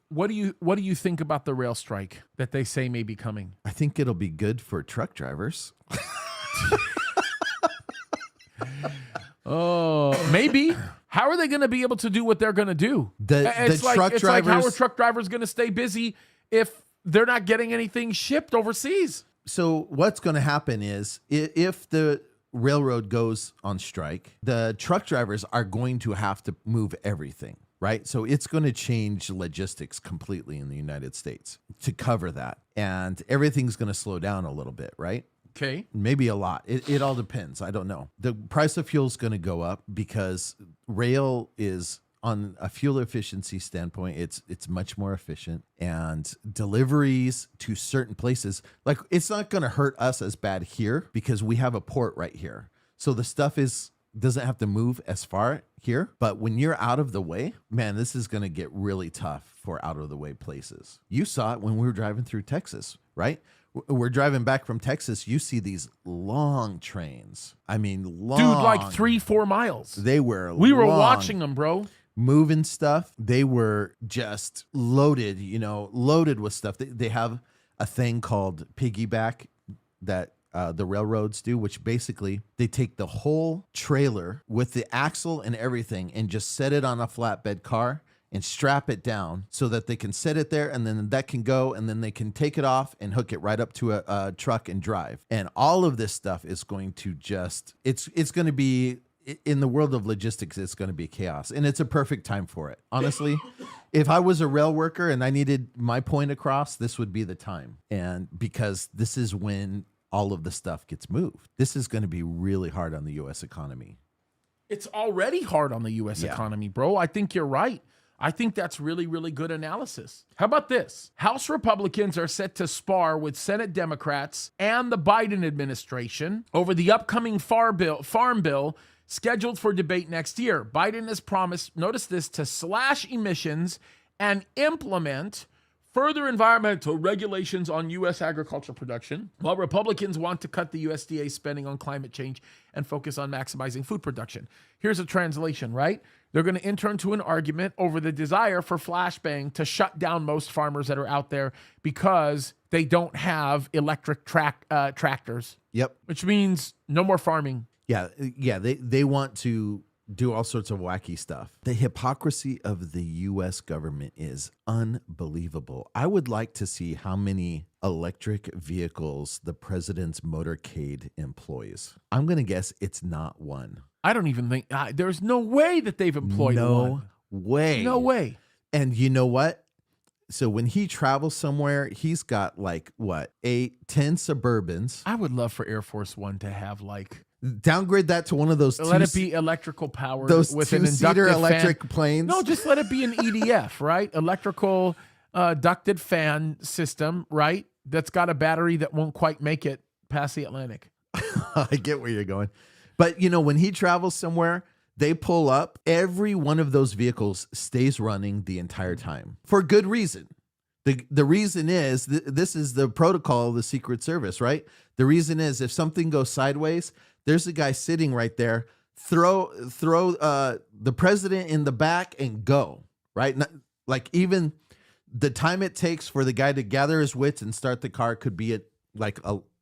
what do you think about the rail strike that they say may be coming? I think it'll be good for truck drivers. Oh, maybe. How are they going to be able to do what they're going to do? It's like how are truck drivers going to stay busy if they're not getting anything shipped overseas? So what's going to happen is if the railroad goes on strike, the truck drivers are going to have to move everything, right? So it's going to change logistics completely in the United States to cover that. And everything's going to slow down a little bit, right? Okay. Maybe a lot. It all depends. I don't know. The price of fuel is going to go up because rail is, on a fuel efficiency standpoint, it's much more efficient, and deliveries to certain places, like, it's not going to hurt us as bad here because we have a port right here. So the stuff doesn't have to move as far here. But when you're out of the way, man, this is going to get really tough for out of the way places. You saw it when we were driving through Texas, right? We're driving back from Texas. You see these long trains. I mean, long. Dude, like 3-4 miles. We were watching them, bro. Moving stuff. They were just loaded, loaded with stuff. They have a thing called piggyback that the railroads do, which basically they take the whole trailer with the axle and everything and just set it on a flatbed car and strap it down so that they can set it there, and then that can go, and then they can take it off and hook it right up to a truck and drive. And all of this stuff is going to it's going to be, in the world of logistics, it's going to be chaos. And it's a perfect time for it. Honestly, if I was a rail worker and I needed my point across, this would be the time. And because this is when all of the stuff gets moved. This is going to be really hard on the U.S. economy. It's already hard on the U.S. economy, bro. I think you're right. I think that's really, really good analysis. How about this? House Republicans are set to spar with Senate Democrats and the Biden administration over the upcoming farm bill scheduled for debate next year. Biden has promised, notice this, to slash emissions and implement further environmental regulations on U.S. agriculture production, while Republicans want to cut the USDA spending on climate change and focus on maximizing food production. Here's a translation, right? They're going to enter into an argument over the desire for flashbang to shut down most farmers that are out there because they don't have electric tractors. Yep. Which means no more farming. Yeah. They want to do all sorts of wacky stuff. The hypocrisy of the U.S. government is unbelievable. I would like to see how many electric vehicles the president's motorcade employs. I'm going to guess it's not one. I don't even think, there's no way that they've employed one. No way. And you know what? So when he travels somewhere, he's got 10 Suburbans. I would love for Air Force One to have downgrade that to one of those. Let it be electrical powered. Those with two-seater an electric planes. No, just let it be an EDF, right? Electrical ducted fan system, right? That's got a battery that won't quite make it past the Atlantic. I get where you're going. But, when he travels somewhere, they pull up. Every one of those vehicles stays running the entire time for good reason. The reason is, this is the protocol of the Secret Service, right? The reason is, if something goes sideways, there's a guy sitting right there, throw the president in the back and go, right? Even the time it takes for the guy to gather his wits and start the car could be a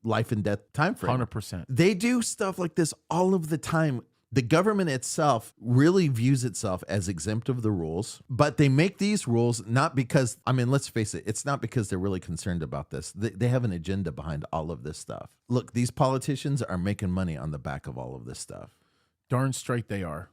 life and death time frame. 100%. They do stuff like this all of the time. The government itself really views itself as exempt of the rules, but they make these rules not because, let's face it, it's not because they're really concerned about this. They have an agenda behind all of this stuff. Look, these politicians are making money on the back of all of this stuff. Darn straight they are.